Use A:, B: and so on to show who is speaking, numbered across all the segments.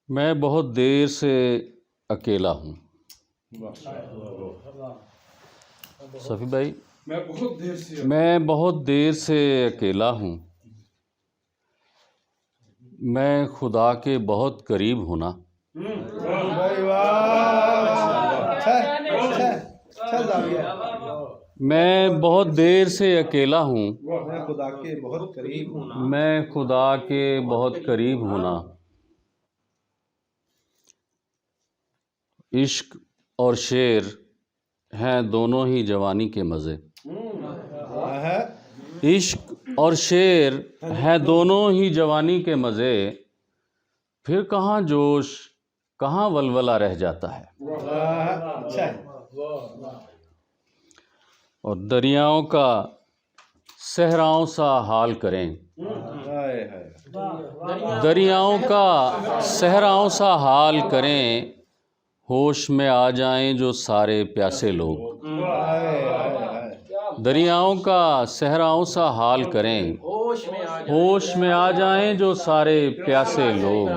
A: میں بہت دیر سے اکیلا ہوں۔ صفی بھائی، میں بہت دیر سے اکیلا ہوں، میں خدا کے بہت قریب ہوں نا۔ میں بہت دیر سے اکیلا ہوں،
B: میں خدا کے بہت قریب ہوں نا۔
A: میں خدا کے بہت قریب ہوں نا۔ عشق اور شعر ہیں دونوں ہی جوانی کے مزے۔ عشق اور شعر ہیں دونوں ہی جوانی کے مزے، پھر کہاں جوش کہاں ولولہ رہ جاتا ہے۔ اور دریاؤں کا صحراؤں سا حال کریں، دریاؤں کا صحراؤں سا حال کریں، ہوش میں آ جائیں جو سارے پیاسے لوگ۔ دریاؤں کا صحراؤں سا حال کریں، ہوش میں آ جائیں جو سارے پیاسے لوگ۔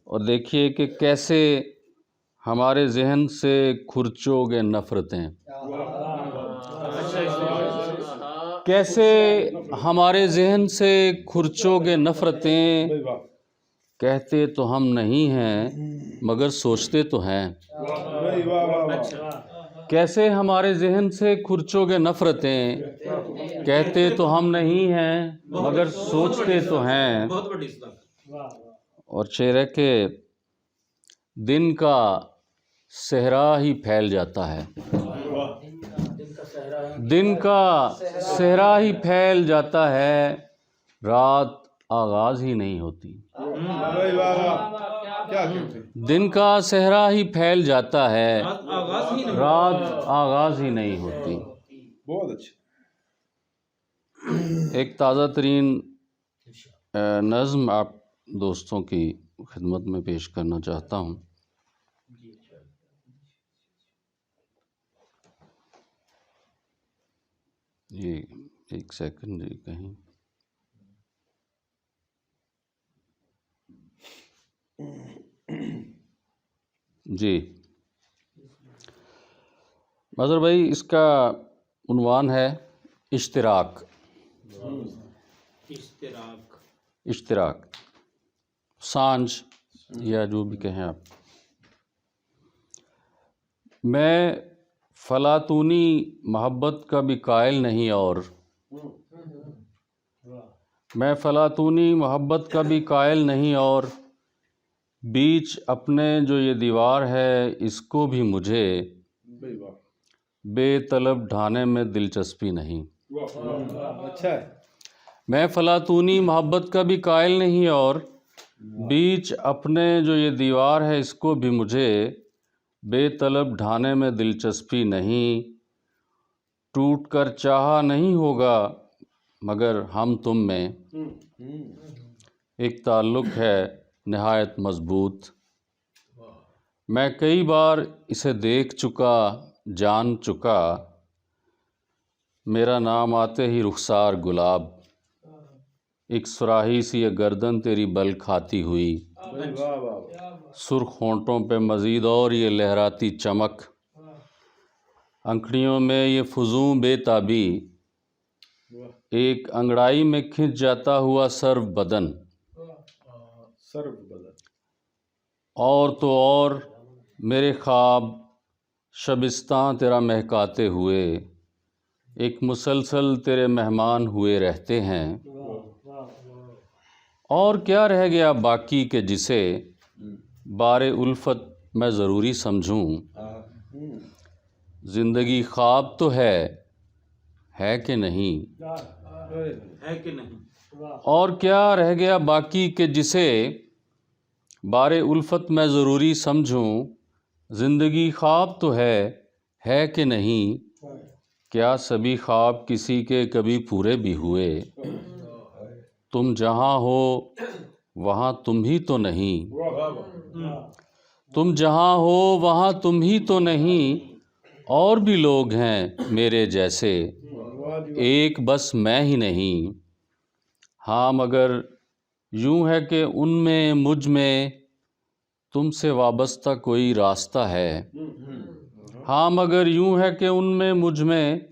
A: اور دیکھیے کہ کیسے ہمارے ذہن سے کھرچو گے نفرتیں، کیسے ہمارے ذہن سے کھرچو گے نفرتیں، کہتے تو ہم نہیں ہیں مگر سوچتے تو ہیں۔ کیسے ہمارے ذہن سے کھرچو گے نفرتیں، کہتے تو ہم نہیں ہیں مگر سوچتے تو ہیں۔ اور شعر ہے کہ دن کا صحرا ہی پھیل جاتا ہے، دن کا صحرا ہی پھیل جاتا ہے، رات آغاز ہی نہیں ہوتی۔ دن کا صحرا ہی پھیل جاتا ہے، رات آغاز ہی نہیں ہوتی۔
B: بہت اچھا۔
A: ایک تازہ ترین نظم آپ دوستوں کی خدمت میں پیش کرنا چاہتا ہوں۔ جی ایک سیکنڈ جی کہیں جی مظہر بھائی، اس کا عنوان ہے اشتراک۔ اشتراک، سانجھ یا جو بھی کہیں آپ۔ میں فلاطونی محبت کا بھی قائل نہیں، اور میں فلاطونی محبت کا بھی قائل نہیں، اور بیچ اپنے جو یہ دیوار ہے اس کو بھی مجھے بے طلب ڈھانے میں دلچسپی نہیں۔ میں فلاطونی محبت کا بھی قائل نہیں، اور بیچ اپنے جو یہ دیوار ہے اس کو بھی مجھے بے طلب ڈھانے میں دلچسپی نہیں۔ ٹوٹ کر چاہا نہیں ہوگا مگر ہم تم میں ایک تعلق ہے نہایت مضبوط۔ میں کئی بار اسے دیکھ چکا، جان چکا، میرا نام آتے ہی رخسار گلاب، ایک سراہی سی یہ گردن تیری بل کھاتی ہوئی، سرخ ہونٹوں پہ مزید اور یہ لہراتی چمک، انکھڑیوں میں یہ فزوں بے تابی، ایک انگڑائی میں کھنچ جاتا ہوا سرو بدن، اور تو اور میرے خواب شبستاں تیرا مہکاتے ہوئے ایک مسلسل تیرے مہمان ہوئے رہتے ہیں۔ اور کیا رہ گیا باقی کہ جسے بار الفت میں ضروری سمجھوں، زندگی خواب تو ہے کہ نہیں، اور کیا رہ گیا باقی کہ جسے بار الفت میں ضروری سمجھوں، زندگی خواب تو ہے کہ نہیں، کیا سبھی خواب کسی کے کبھی پورے بھی ہوئے، تم جہاں ہو وہاں تم ہی تو نہیں، تم جہاں ہو وہاں تم ہی تو نہیں، اور بھی لوگ ہیں میرے جیسے، ایک بس میں ہی نہیں۔ ہاں مگر यूं है कि उनमें मुझ में तुमसे वाबस्ता कोई रास्ता है। हाँ मगर यूं है कि उनमें मुझ में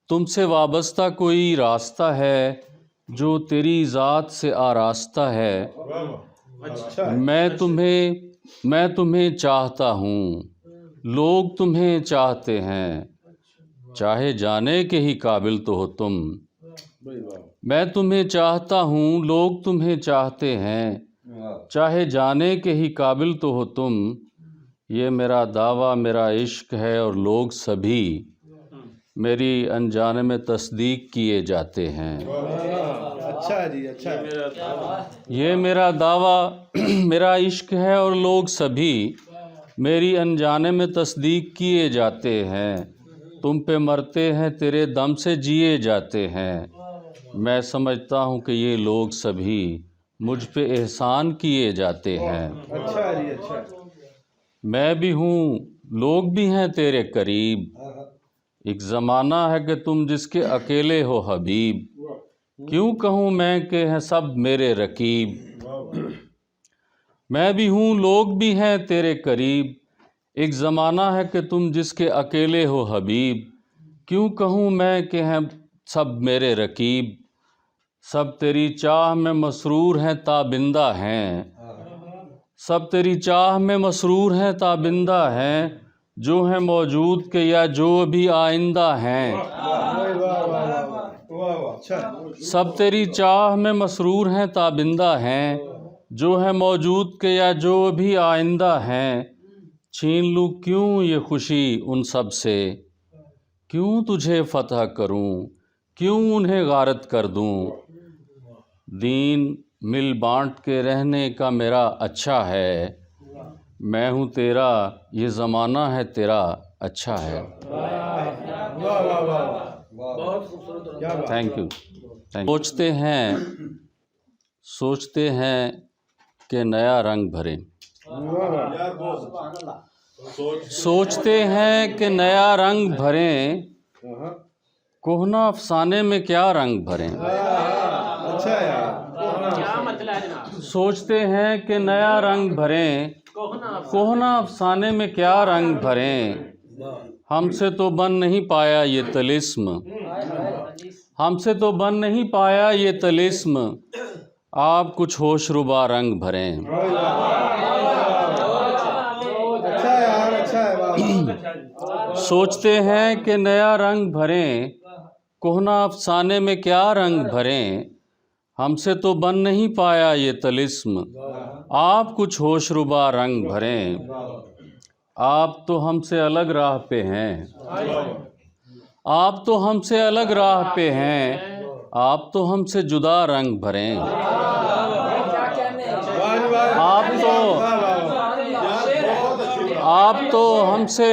A: तुमसे वाबस्ता कोई रास्ता है जो तेरी ज़ात से आरास्ता है।
B: अच्छा
A: मैं तुम्हें चाहता हूँ, लोग तुम्हें चाहते हैं, चाहे जाने के ही काबिल तो हो तुम।
B: भाई वाह
A: मैं तुम्हें चाहता हूँ, लोग तुम्हें चाहते हैं, चाहे जाने के ही काबिल तो हो तुम। ये मेरा दावा मेरा इश्क है और लोग सभी मेरी अनजाने में तस्दीक किए जाते हैं।
B: अच्छा जी अच्छा है।
A: ये मेरा दावा मेरा इश्क है और लोग सभी मेरी अनजाने में तस्दीक किए जाते हैं। तुम पे मरते हैं, तेरे दम से जिए जाते हैं। मैं समझता हूँ कि ये लोग सभी मुझ पे एहसान किए जाते हैं।
B: अच्छा जी अच्छा।
A: मैं भी हूँ, लोग भी हैं तेरे करीब। एक ज़माना है कि तुम जिसके अकेले हो हबीब। क्यों कहूँ मैं कि हैं सब मेरे रकीब। मैं भी हूँ, लोग भी हैं तेरे करीब। एक ज़माना है कि तुम जिसके अकेले हो हबीब। क्यों कहूँ मैं कि हैं सब मेरे रकीब। सब तेरी चाह में मसरूर हैं ताबिंदा हैं। सब तेरी चाह में मसरूर हैं ताबिंदा हैं। जो हैं मौजूद के या जो अभी आइंदा हैं।
B: वाह वाह वाह वाह अच्छा।
A: सब तेरी चाह में मसरूर हैं ताबिंदा हैं। जो है मौजूद के या जो अभी आइंदा हैं। छीन लूँ क्यों ये खुशी उन सब से, क्यों तुझे फतह करूं, क्यों उन्हें गारत कर दूं। दीन मिल बांट के रहने का मेरा अच्छा है। मैं हूँ तेरा, ये ज़माना है तेरा अच्छा है।
B: वाह वाह वाह बहुत खूबसूरत क्या बात।
A: Thank you. सोचते हैं कि नया रंग भरें। सोचते हैं कि नया रंग भरें, कोहना अफसाने में क्या रंग भरें।
B: अच्छा यार
C: क्या मतलब है जनाब?
A: सोचते हैं कि नया रंग भरें, कोहना अफसाने में क्या रंग भरें। हमसे तो बन नहीं पाया ये तलिस्म, हमसे तो बन नहीं पाया ये तलिस्म। आप कुछ होशरुबा रंग भरें।
B: अच्छा यार अच्छा है वाह।
A: सोचते हैं कि नया रंग भरें, कोहना अफसाने में क्या रंग भरें। हमसे तो बन नहीं पाया ये तलिस्म, आप कुछ होशरुबा रंग भरें। आप तो हमसे अलग राह पे हैं, आप तो हमसे अलग राह पे हैं। आप तो हमसे जुदा रंग भरें। आप तो हमसे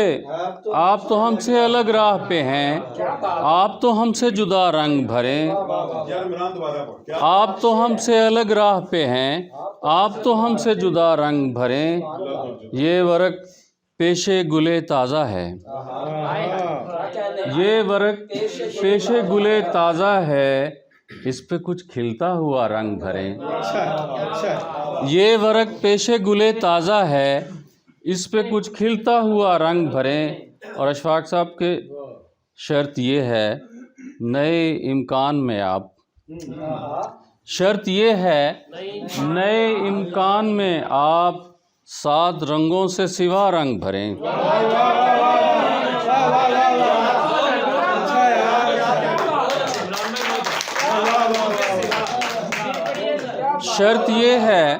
A: अलग राह पे हैं। आप तो हमसे जुदा रंग भरें। आप तो हमसे अलग राह पे हैं। आप तो हमसे जुदा रंग भरें। ये वर्क पेशे गुले ताज़ा है, ये वर्क पेशे गुले ताज़ा है। इस पे कुछ खिलता हुआ रंग भरें। ये वर्क पेशे गुले ताज़ा है, इस पे कुछ खिलता हुआ रंग भरें। और अशफाक साहब के शर्त ये है, नए इम्कान में आप, शर्त ये है नए इम्कान में आप 7 रंगों से सिवा रंग भरें। शर्त ये है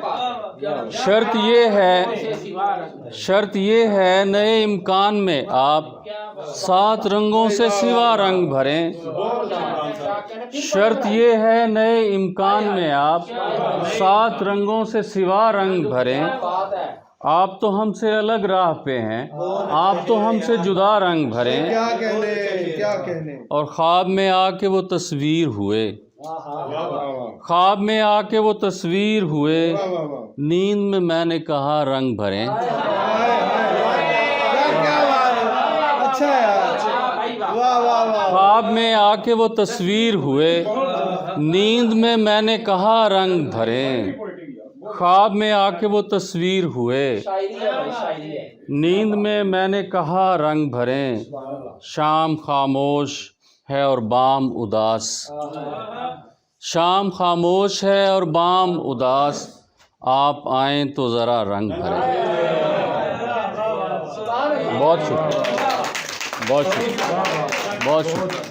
A: नए इम्कान में आप 7 रंगों से सिवा रंग भरें। शर्त ये है नए इम्कान में आप 7 रंगों से सिवा रंग भरें। आप तो हमसे अलग राह पे हैं, आप तो हमसे जुदा रंग भरें।
B: क्या कहने
A: और ख्वाब में आके वो तस्वीर हुए, ख्वाब में आके वो तस्वीर हुए। नींद में मैंने कहा रंग भरें।
B: अच्छा यार वाह वाह वाह।
A: ख्वाब में आके वो तस्वीर हुए, नींद में मैंने कहा रंग भरें। خواب میں آ کے وہ تصویر ہوئے، نیند میں میں نے کہا رنگ بھریں، شام خاموش ہے اور بام اداس، شام خاموش ہے اور بام اداس، آپ آئیں تو ذرا رنگ بھریں۔ بہت شکریہ، بہت شکریہ، بہت شکریہ۔